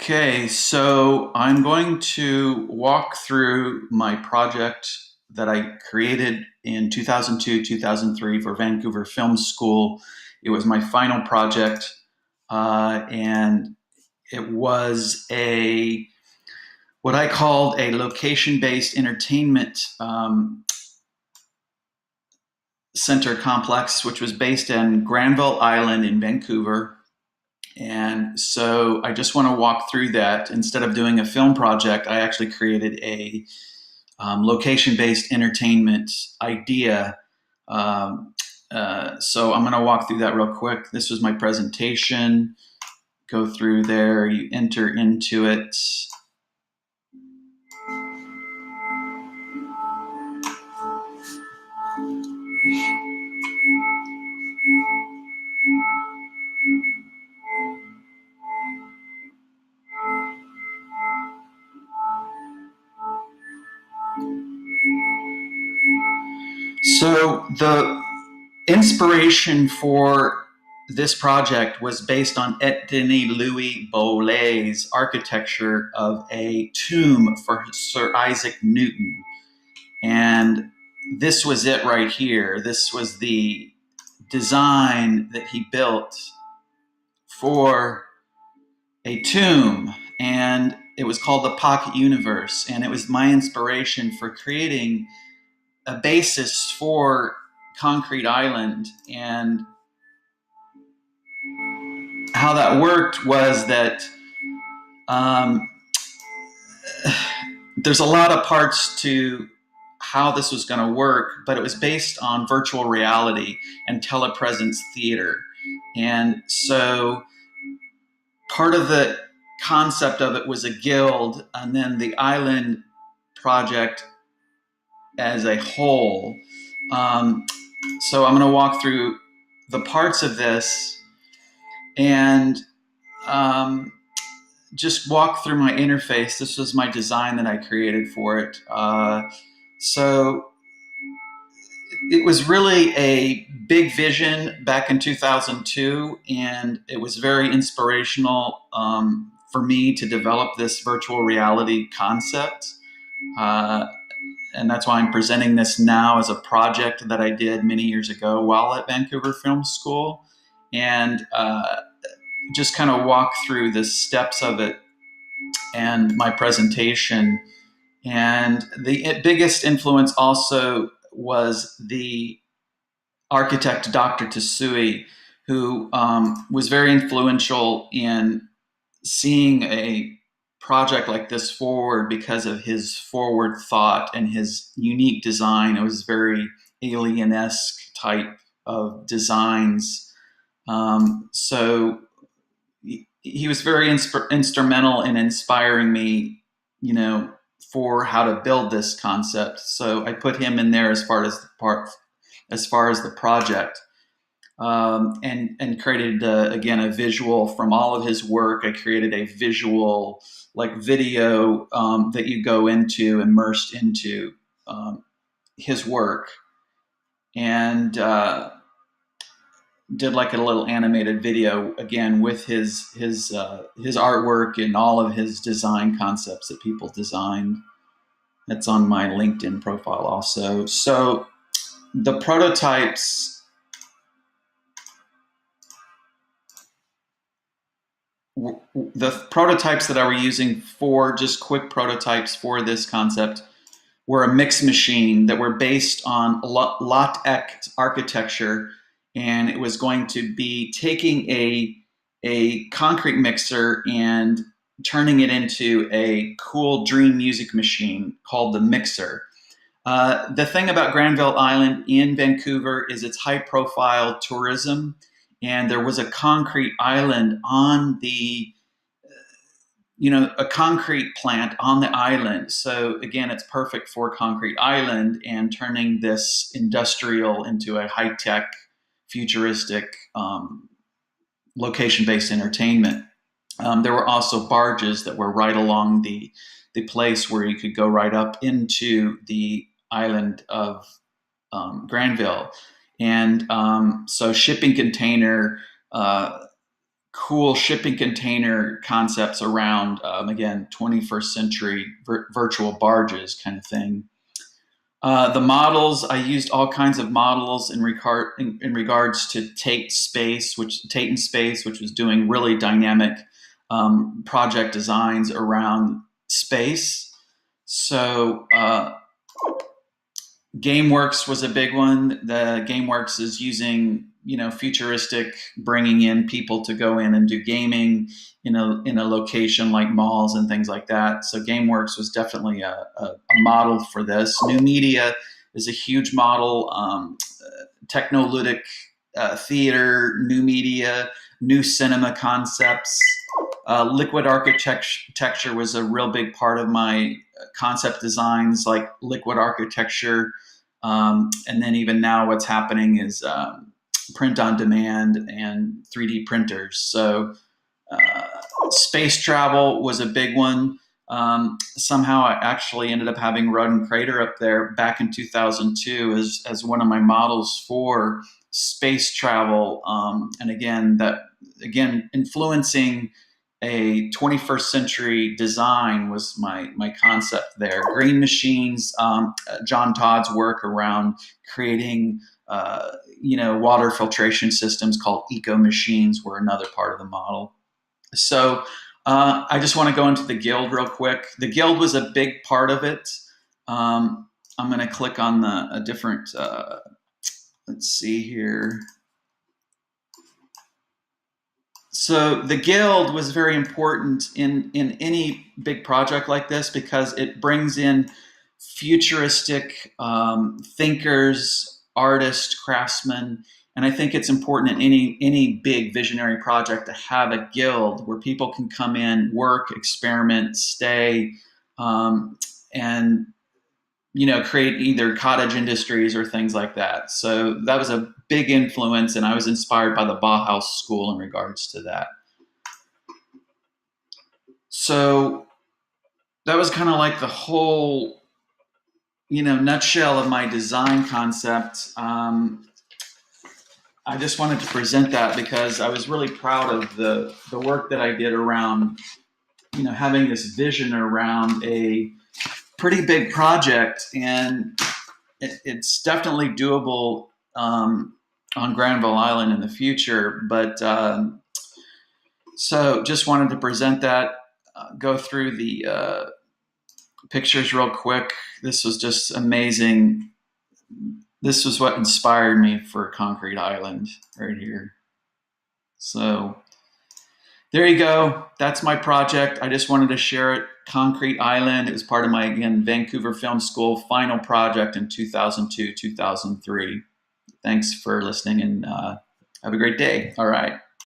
Okay, so I'm going to walk through my project that I created in 2002, 2003 for Vancouver Film School. It was my final project, and it was what I called a location-based entertainment center complex, which was based in Granville Island in Vancouver. And so I just want to walk through that. Instead of doing a film project, I actually created a location-based entertainment idea. So I'm going to walk through that real quick. This was my presentation. Go through there, you enter into it. So the inspiration for this project was based on Denis Louis Beaulay's architecture of a tomb for Sir Isaac Newton. And this was it right here. This was the design that he built for a tomb, and it was called the Pocket Universe. And it was my inspiration for creating a basis for Concrete Island. And how that worked was that there's a lot of parts to how this was going to work, but it was based on virtual reality and telepresence theater. And so part of the concept of it was a guild, and then the island project as a whole. So I'm going to walk through the parts of this and just walk through my interface. This was my design that I created for it. So it was really a big vision back in 2002, and it was very inspirational for me to develop this virtual reality concept. And that's why I'm presenting this now as a project that I did many years ago while at Vancouver Film School, and just kind of walk through the steps of it and my presentation. And the biggest influence also was the architect, Dr. Tasui, who was very influential in seeing a project like this forward because of his forward thought and his unique design. It was very alien-esque type of designs. So he was very instrumental in inspiring me, for how to build this concept. So I put him in there as far as the project, and created again a visual from all of his work. I created a visual video that you go into, immersed into his work, and did like a little animated video again with his artwork and all of his design concepts that people designed. That's on my LinkedIn profile also. So the prototypes that I were using for just quick prototypes for this concept were a mix machine that were based on LaTeX architecture, and it was going to be taking a concrete mixer and turning it into a cool dream music machine called the Mixer. The thing about Granville Island in Vancouver is it's high-profile tourism, and there was a concrete island on the a concrete plant on the island. So again, it's perfect for concrete island and turning this industrial into a high-tech, futuristic location-based entertainment. There were also barges that were right along the place where you could go right up into the island of Granville. And so shipping container, cool shipping container concepts around, again, 21st century virtual barges kind of thing. The models, I used all kinds of models in regards to Tate and Space, which was doing really dynamic project designs around space. So GameWorks was a big one. The GameWorks is using, futuristic, bringing in people to go in and do gaming, in a location like malls and things like that. So GameWorks was definitely a model for this. New Media is a huge model. Technolytic theater, New Media, new cinema concepts. Liquid architecture was a real big part of my concept designs, like liquid architecture. And then even now what's happening is print on demand and 3D printers. So space travel was a big one. Somehow I actually ended up having Rudd and Crater up there back in 2002 as one of my models for space travel. And again, influencing a 21st century design was my concept there. Green machines, John Todd's work around creating water filtration systems called eco machines were another part of the model. So I just want to go into the guild real quick. The guild was a big part of it. I'm going to click on a different, let's see here. So the guild was very important in any big project like this because it brings in futuristic thinkers, artists, craftsmen, and I think it's important in any big visionary project to have a guild where people can come in, work, experiment, stay, and create either cottage industries or things like that. So that was a big influence, and I was inspired by the Bauhaus school in regards to that. So that was kind of like the whole, nutshell of my design concept. I just wanted to present that because I was really proud of the work that I did around, having this vision around a pretty big project, and it's definitely doable on Granville Island in the future. But so just wanted to present that, go through the pictures real quick. This was just amazing. This was what inspired me for Concrete Island right here. So there you go. That's my project. I just wanted to share it. Concrete Island. It was part of my, again, Vancouver Film School final project in 2002, 2003. Thanks for listening, and have a great day. All right.